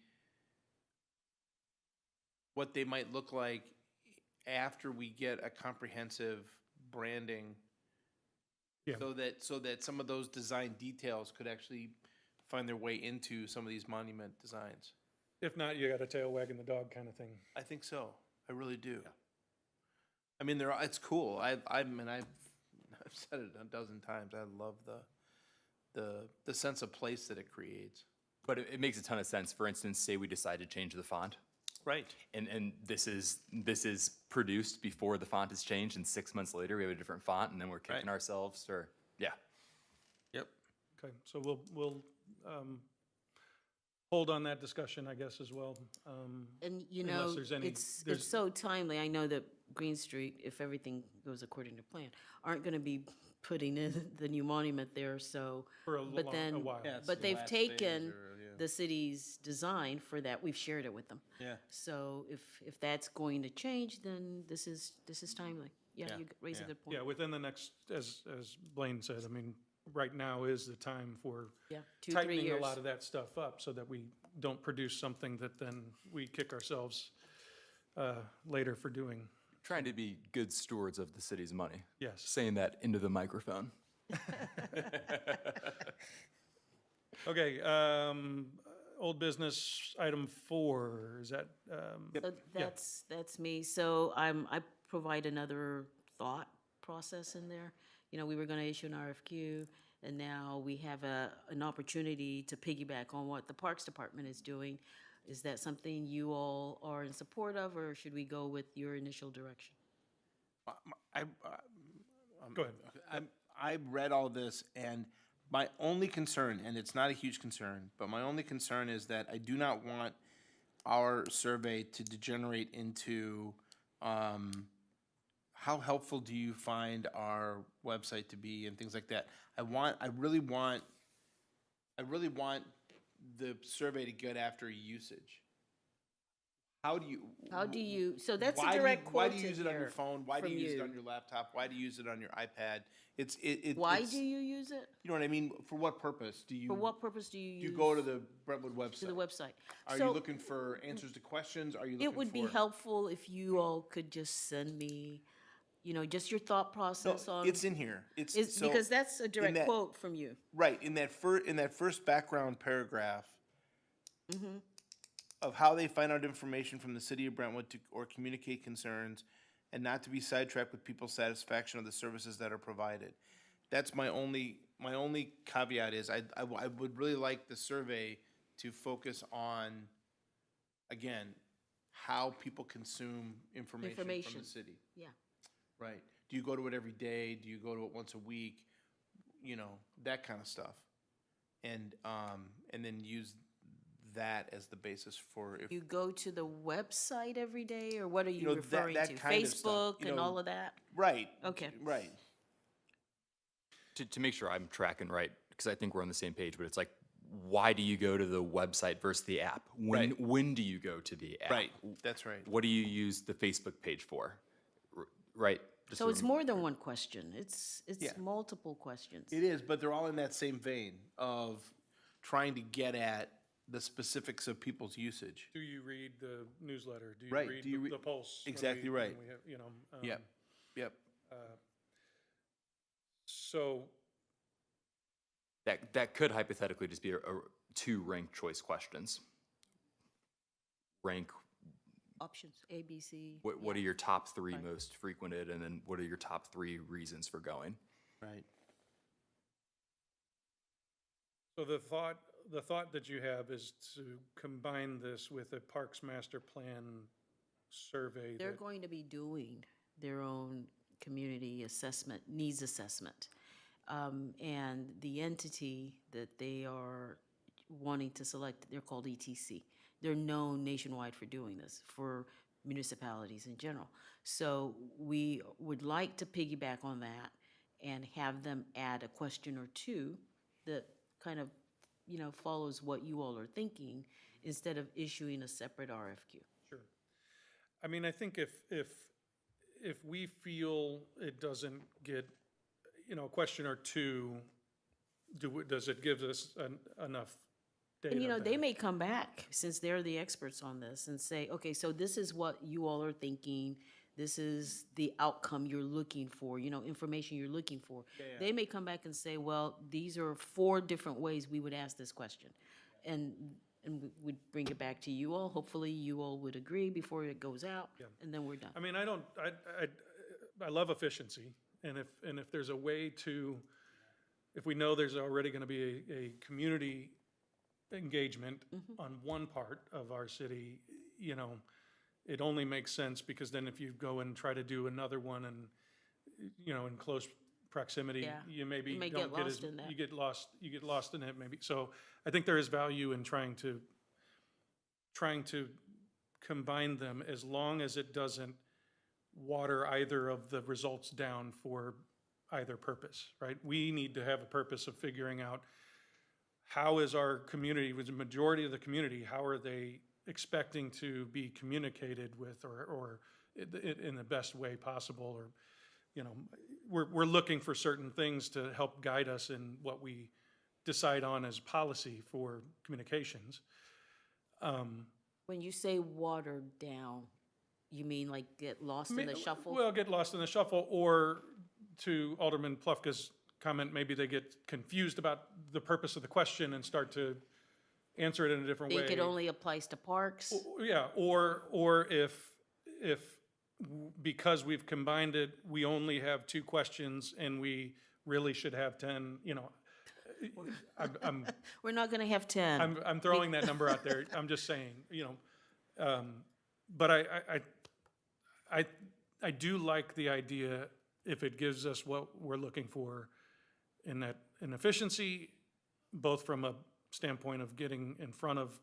what they might look like after we get a comprehensive branding, Yeah. so that some of those design details could actually find their way into some of these monument designs. If not, you got a tail wagging the dog kind of thing. I think so. I really do. I mean, it's cool. I've said it a dozen times. I love the sense of place that it creates. but it makes a ton of sense. For instance, say we decide to change the font, Right. and this is produced before the font is changed, and 6 months later we have a different font, and then we're kicking Right. ourselves. Or yeah, Yep. Okay, so we'll hold on that discussion, I guess, as well. And, Unless there's any- it's there's- so timely. I know that Green Street, if everything goes according to plan, aren't going to be putting in the new monument there, so. For a but then- while. Yeah, it's But the they've last phase taken or, yeah. the city's design for that. We've shared it with them. Yeah. So if that's going to change, then this is timely. Yeah, Yeah, you raise a yeah. good point. Yeah, within the next, as Blaine said, I mean, right now is the time for Yeah, 2, 3 tightening a years. lot of that stuff up so that we don't produce something that then we kick ourselves later for doing. trying to be good stewards of the city's money. Yes. Saying that into the microphone. Okay, old business, item 4, is that, So that's me. So I provide another thought process in there. We were going to issue an RFQ, and now we have an opportunity to piggyback on what the Parks Department is doing. Is that something you all are in support of, or should we go with your initial direction? go ahead. I read all this, and my only concern, and it's not a huge concern, but my only concern is that I do not want our survey to degenerate into, how helpful do you find our website to be and things like that. I really want the survey to get after usage. How do you? So that's a Why do you- direct Why quote do you in use it on your here phone? Why do from you use it you. on your laptop? Why do you use it on your iPad? Why it's- do you use it? You know what I mean? For what purpose do you? For what purpose do you Do use? you go to the Brentwood website? to the website? Are So you looking for answers to questions? Are you looking it would be for? helpful if you all could just send me, just your thought No, process on. it's in here. So- Because that's a direct that- quote from you. Right, in that first background paragraph Mm-hmm. of how they find out information from the city of Brentwood or communicate concerns, and not to be sidetracked with people's satisfaction of the services that are provided. That's my only caveat is I would really like the survey to focus on, again, how people consume information from Information. the city. Yeah. Right. Do you go to it every day? Do you go to it once a week? That kind of stuff. And then use that as the basis for if, You go to the website every day, or what are you know, referring that to? kind of stuff, Facebook and all of that? right. Okay. Right. To make sure I'm tracking right, because I think we're on the same page, but it's like, why do you go to the website versus the app? Right. When do you go to the app? Right. That's right. What do you use the Facebook page for? Right? Just So so it's more than one question. It's Yeah. multiple questions. It is, but they're all in that same vein of trying to get at the specifics of people's usage. Do you read the newsletter? Do you Right, read do you the Pulse? when Exactly when right. we have, Yep. Yep. So, that could hypothetically just be two ranked choice questions. Rank Options, A, B, C. what are yeah. your top 3 Right. most frequented, and then what are your top 3 reasons for going? Right. so the thought that you have is to combine this with a Parks Master Plan survey They're that, going to be doing their own community assessment, needs assessment. And the entity that they are wanting to select, they're called ETC, they're known nationwide for doing this, for municipalities in general. So we would like to piggyback on that and have them add a question or two that kind of, follows what you all are thinking instead of issuing a separate RFQ. Sure. I mean, I think if we feel it doesn't get, a question or two, does it give us enough data? And, they there? may come back, since they're the experts on this, and say, okay, so this is what you all are thinking. This is the outcome you're looking for, information you're looking for. They may come back and say, well, these are 4 different ways we would ask this question. And we'd bring it back to you all. Hopefully, you all would agree before it goes out, and then we're done. I mean, I love efficiency, and if there's a way to, if we know there's already gonna be a community engagement on one part of our city, it only makes sense, because then if you go and try to do another one and, in close proximity, Yeah. you maybe You may don't get get lost as, in that. you get lost in it maybe. So I think there is value in trying to combine them, as long as it doesn't water either of the results down for either purpose, right? We need to have a purpose of figuring out, how is our community, with the majority of the community, how are they expecting to be communicated with, or in the best way possible, or, we're looking for certain things to help guide us in what we decide on as policy for communications. When you say watered down, you mean like get lost in the shuffle? Well, get lost in the shuffle, or to Alderman Plufka's comment, maybe they get confused about the purpose of the question and start to answer it in a different way. Think it only applies to parks? Yeah, or if because we've combined it, we only have 2 questions and we really should have 10, I'm We're not gonna have 10. I'm throwing that number out there. I'm just saying, but I do like the idea, if it gives us what we're looking for in efficiency, both from a standpoint of getting in front of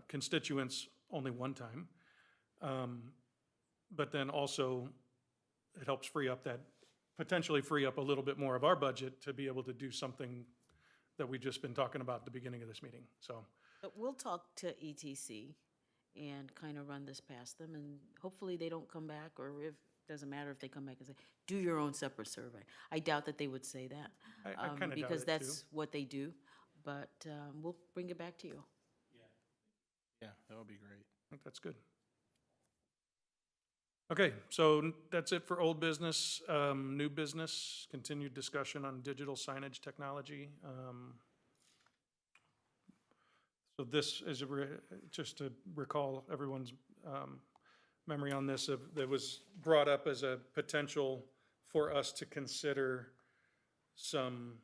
constituents only one time. But then also, it helps potentially free up a little bit more of our budget to be able to do something that we've just been talking about at the beginning of this meeting, so. But we'll talk to ETC and kind of run this past them, and hopefully they don't come back, or if, doesn't matter if they come back and say, do your own separate survey. I doubt that they would say that. I kinda doubt because it, that's too. what they do, but we'll bring it back to you. Yeah, that would be great. I think that's good. Okay, so that's it for old business. New business, continued discussion on digital signage technology. So this is, just to recall everyone's memory on this, that was brought up as a potential for us to consider some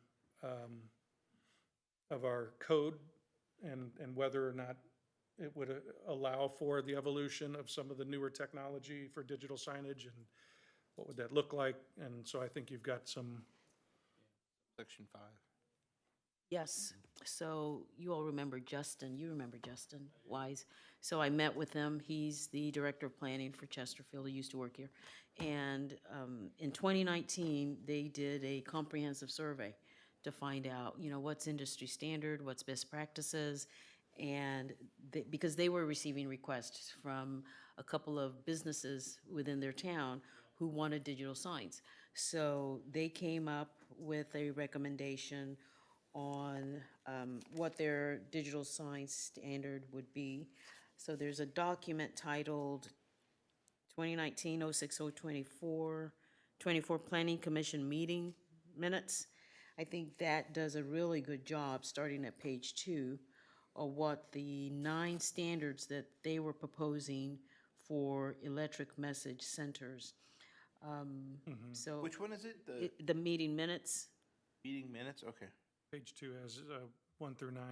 of our code, and whether or not it would allow for the evolution of some of the newer technology for digital signage, and what would that look like? And so I think you've got some. Section 5. Yes, so you all remember Justin, Wise. So I met with him, he's the Director of Planning for Chesterfield, he used to work here. And in 2019, they did a comprehensive survey to find out, what's industry standard, what's best practices, and because they were receiving requests from a couple of businesses within their town who wanted digital signs. So they came up with a recommendation on what their digital sign standard would be. So there's a document titled 2019-06024, 24 Planning Commission Meeting Minutes. I think that does a really good job, starting at page 2, of what the 9 standards that they were proposing for electric message centers. So Which one is it? the meeting minutes. Meeting minutes? Okay. Page 2 has 1 through 9.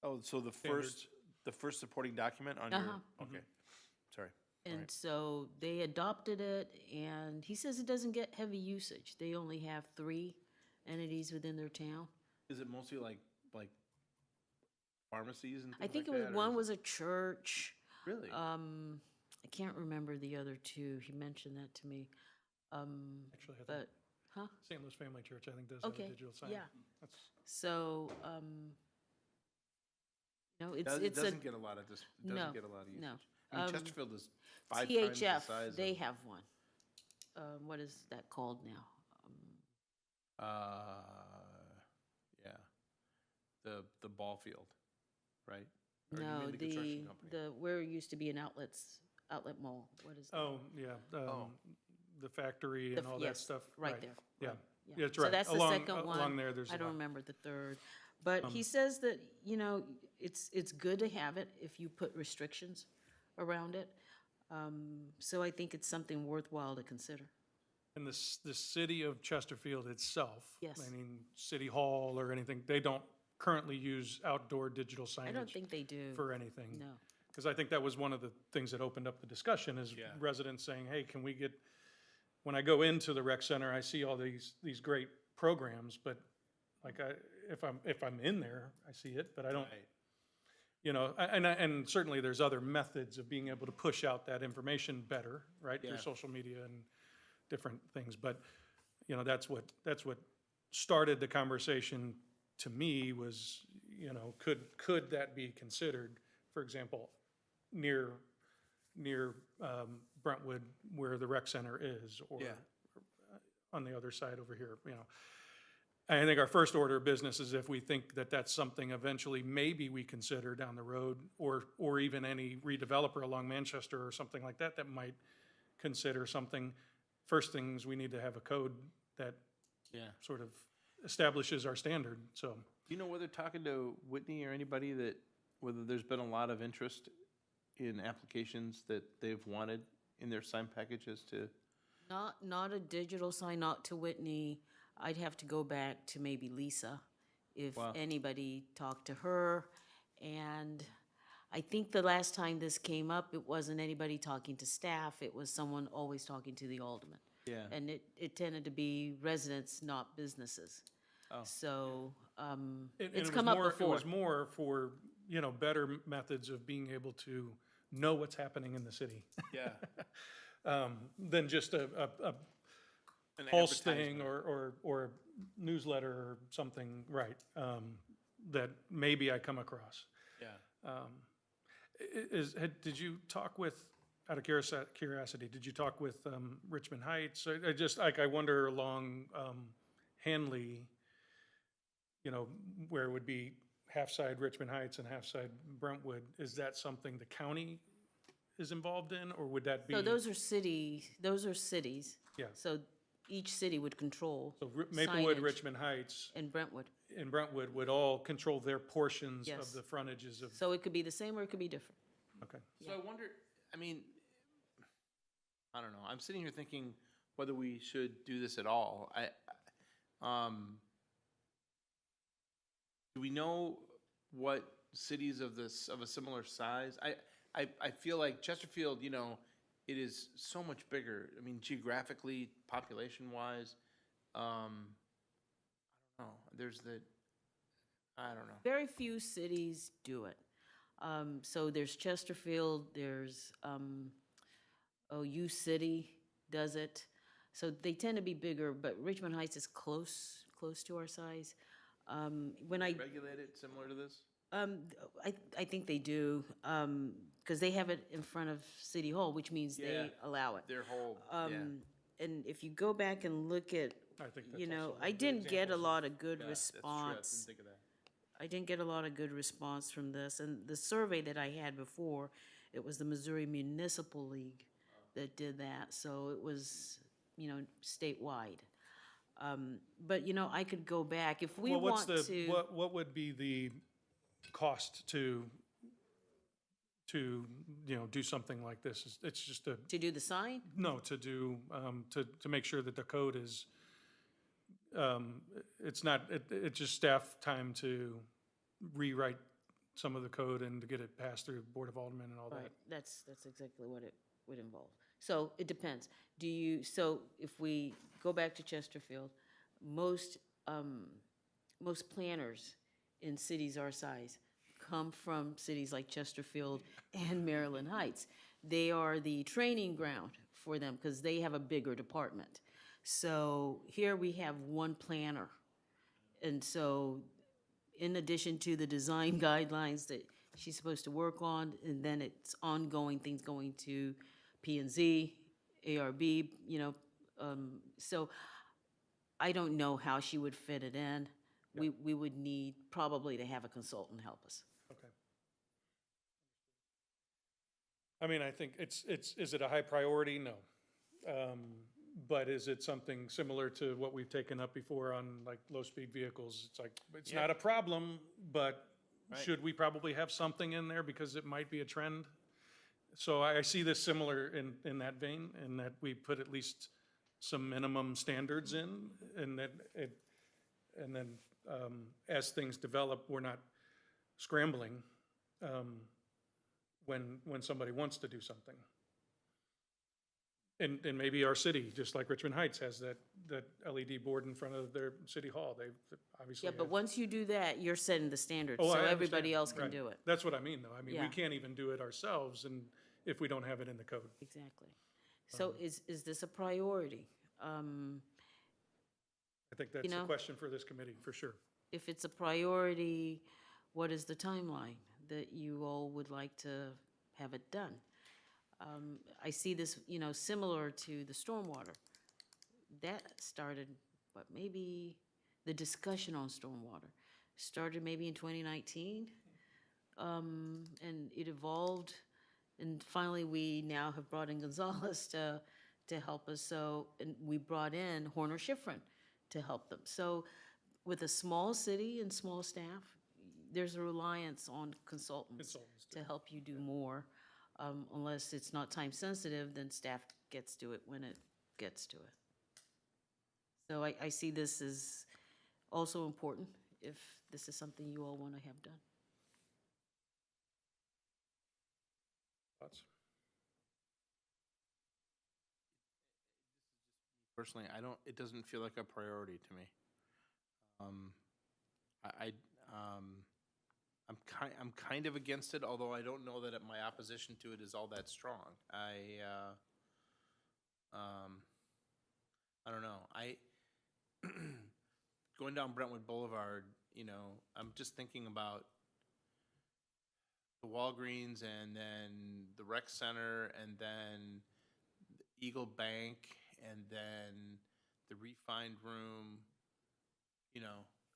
Oh, so Standards. the first supporting document on your, okay, sorry. And so they adopted it, and he says it doesn't get heavy usage. They only have 3 entities within their town. Is it mostly like pharmacies and I things think like it was, that? or one is was a church. Really? I can't remember the other two. He mentioned that to me. Actually, I think But, huh? St. Louis Family Church, I think, does have a Okay, digital sign. yeah. That's, So, no, It it's a, doesn't get a lot of, no, doesn't get a lot of usage. no. I mean, Um, Chesterfield is 5 times the THF, size they of, have one. What is that called now? yeah, the ball field, right? Or do you No, mean the construction company? where it used to be an outlet mall. What is that? oh, yeah, Oh. the factory The and f- all that yes, stuff. right there. Yeah, right, yeah, that's So right. that's the Along- second one. Along there, there's I a don't lot. remember the third. But he says that, it's good to have it if you put restrictions around it. So I think it's something worthwhile to consider. And the city of Chesterfield itself. Yes. I mean, City Hall or anything, they don't currently use outdoor digital I don't signage think they do. for anything. No. Because I think that was one of the things that opened up the discussion is Yeah. residents saying, hey, can we get, when I go into the rec center, I see all these great programs, but like if I'm in there, I see it, but I don't, Right. and certainly there's other methods of being able to push out that information better, right? Yeah. Through social media and different things, but, that's what started the conversation to me was, could that be considered, for example, near Brentwood where the rec center is, or Yeah. on the other side over here, I think our first order of business is if we think that that's something eventually maybe we consider down the road, or even any redeveloper along Manchester or something like that, that might consider something. First things, we need to have a code that Yeah. sort of establishes our standard, so. Do you know whether talking to Whitney or anybody whether there's been a lot of interest in applications that they've wanted in their sign packages to? Not a digital sign, not to Whitney. I'd have to go back to maybe Lisa, if Wow. anybody talked to her. And I think the last time this came up, it wasn't anybody talking to staff, it was someone always talking to the alderman. Yeah. And it tended to be residents, not businesses. Oh. So, And it's it was come up more- before. It was more for, better methods of being able to know what's happening in the city, Yeah. than just a An pulse thing advertisement. or newsletter or something, right, that maybe I come across. Yeah. Did you talk with, out of curiosity, did you talk with Richmond Heights? I just, I wonder along Hanley, where it would be half side Richmond Heights and half side Brentwood, is that something the county is involved in, or would that be? So those are cities. Yeah. So each city would control So Maplewood, signage. Richmond Heights, And Brentwood. and Brentwood would all control their portions Yes. of the frontages of, So it could be the same or it could be different. okay. So I wonder, I mean, I don't know. I'm sitting here thinking whether we should do this at all. Do we know what cities of a similar size? I feel like Chesterfield, it is so much bigger. I mean, geographically, population-wise, I don't know. I don't know. Very few cities do it. So there's Chesterfield, there's, U City does it. So they tend to be bigger, but Richmond Heights is close to our size. When I, Regulate it similar to this? I think they do, because they have it in front of City Hall, which means Yeah. they allow it. Their whole, yeah. And if you go back and look at, I think that's also I one of the didn't get a examples. lot of good Yeah, that's true. I response. didn't think of that. I didn't get a lot of good response from this. And the survey that I had before, it was the Missouri Municipal League that did that. So it was, statewide. But, I could go back. If we Well, what's want the, to, what would be the cost to, do something like this? It's just to do the sign, no, to do, to make sure that the code is, it's not, it's just staff time to rewrite some of the code and to get it passed through Board of Aldermen and all right, that. that's exactly what it would involve. So it depends. So if we go back to Chesterfield, most planners in cities our size come from cities like Chesterfield and Maryland Heights. They are the training ground for them because they have a bigger department. So here we have one planner. And so in addition to the design guidelines that she's supposed to work on, and then it's ongoing things going to P and Z, ARB, so I don't know how she would fit it in. We would need probably to have a consultant help us. Okay. I mean, I think is it a high priority? No. But is it something similar to what we've taken up before on like low-speed vehicles? It's like, it's not a problem, but should we probably have something in there because it might be a trend? So I see this similar in that vein, in that we put at least some minimum standards in, and then as things develop, we're not scrambling when somebody wants to do something. And maybe our city, just like Richmond Heights, has that LED board in front of their city hall. They obviously Yeah, but have- once you do that, you're setting the standard, Oh, so I everybody understand. else can Right. do it. That's what I mean, though. I mean, we Yeah. can't even do it ourselves and if we don't have it in the code. Exactly. So is this a priority? I think that's a know- question for this committee, for sure. If it's a priority, what is the timeline that you all would like to have it done? I see this, similar to the stormwater. That started, but maybe the discussion on stormwater started maybe in 2019. And it evolved, and finally, we now have brought in Gonzalez to help us. So, and we brought in Horner Schifrin to help them. So with a small city and small staff, there's a reliance on consultants Consultants, to help you do more. Unless it's not time sensitive, then staff gets to it when it gets to it. So I see this as also important if this is something you all want to have done. Thoughts? Personally, it doesn't feel like a priority to me. I'm kind of against it, although I don't know that my opposition to it is all that strong. I don't know. Going down Brentwood Boulevard, I'm just thinking about the Walgreens and then the rec center and then the Eagle Bank and then the refined room,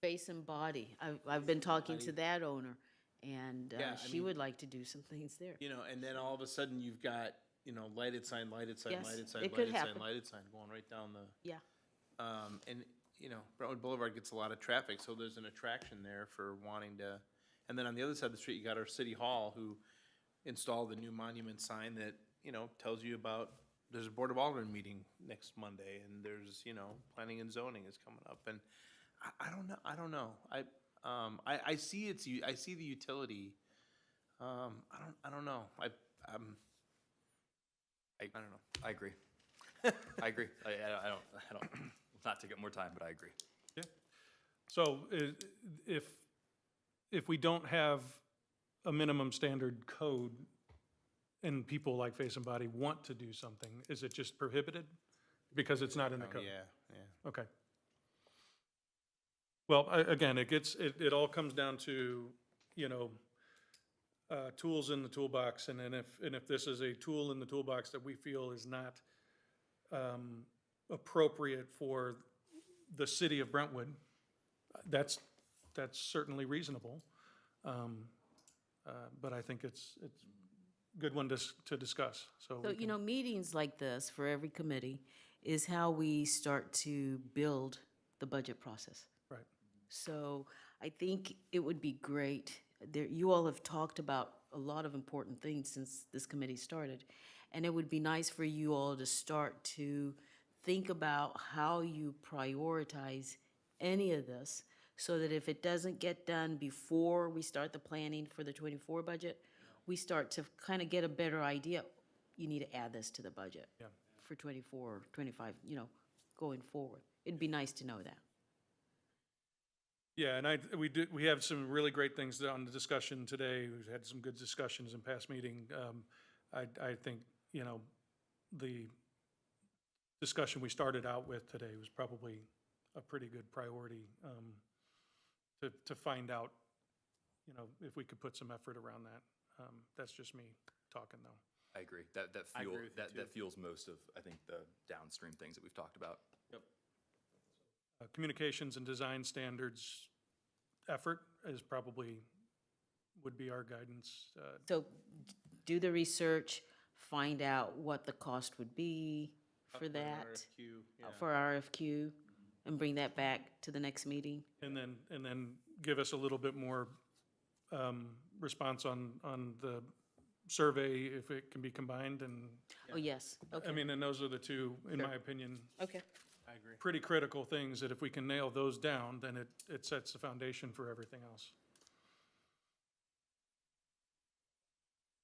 Face and body. I've been talking to that owner, and Yeah, I she mean- would like to do some things there. and then all of a sudden you've got, lighted sign, lighted sign, Yes, lighted sign, it could lighted sign, happen. lighted sign, going right down the, Yeah, and, Brentwood Boulevard gets a lot of traffic, so there's an attraction there for wanting to, and then on the other side of the street, you got our city hall who installed the new monument sign that, tells you about, there's a Board of Aldermen meeting next Monday, and there's, planning and zoning is coming up, and I don't know. I see I see the utility. I don't know. I don't know. I agree. I agree. I don't, not to get more time, but I agree. Yeah. So if we don't have a minimum standard code and people like Face and Body want to do something, is it just prohibited? Because it's not in the Oh, code? yeah. Okay. Well, again, it all comes down to, tools in the toolbox, and then if this is a tool in the toolbox that we feel is not appropriate for the city of Brentwood, that's certainly reasonable. But I think it's a good one to discuss, so. so, we can- meetings like this for every committee is how we start to build the budget process. Right. So I think it would be great, you all have talked about a lot of important things since this committee started, and it would be nice for you all to start to think about how you prioritize any of this, so that if it doesn't get done before we start the planning for the '24 budget, we start to kind of get a better idea, you need to add this to the budget. Yeah. For '24, '25, going forward. It'd be nice to know that. Yeah, and we have some really great things on the discussion today. We've had some good discussions in past meeting. I think, you know, the discussion we started out with today was probably a pretty good priority, to find out, you know, if we could put some effort around that. That's just me talking, though. I agree. That I fuel agree with you, too. that fuels most of, I think, the downstream things that we've talked about. Yep. Communications and design standards effort is probably, would be our guidance. So do the research, find out what the cost would be for that, RFQ, yeah. for RFQ, and bring that back to the next meeting. And then give us a little bit more response on the survey, if it can be combined, and, Oh, yes, I okay, mean, and those are the two, in my opinion, okay. I agree. pretty critical things that if we can nail those down, then it sets the foundation for everything else.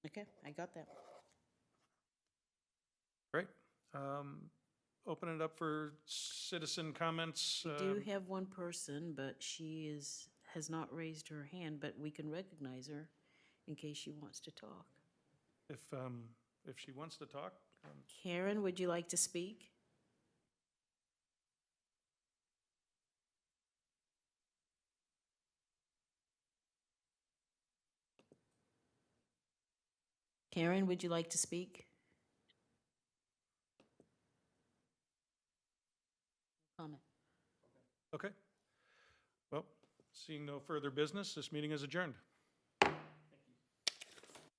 Okay, I got that. Great. Open it up for citizen comments. We do have one person, but she has not raised her hand, but we can recognize her in case she wants to talk. If she wants to talk, Karen, would you like to speak? Karen, would you like to speak? Comment. okay. Well, seeing no further business, this meeting is adjourned.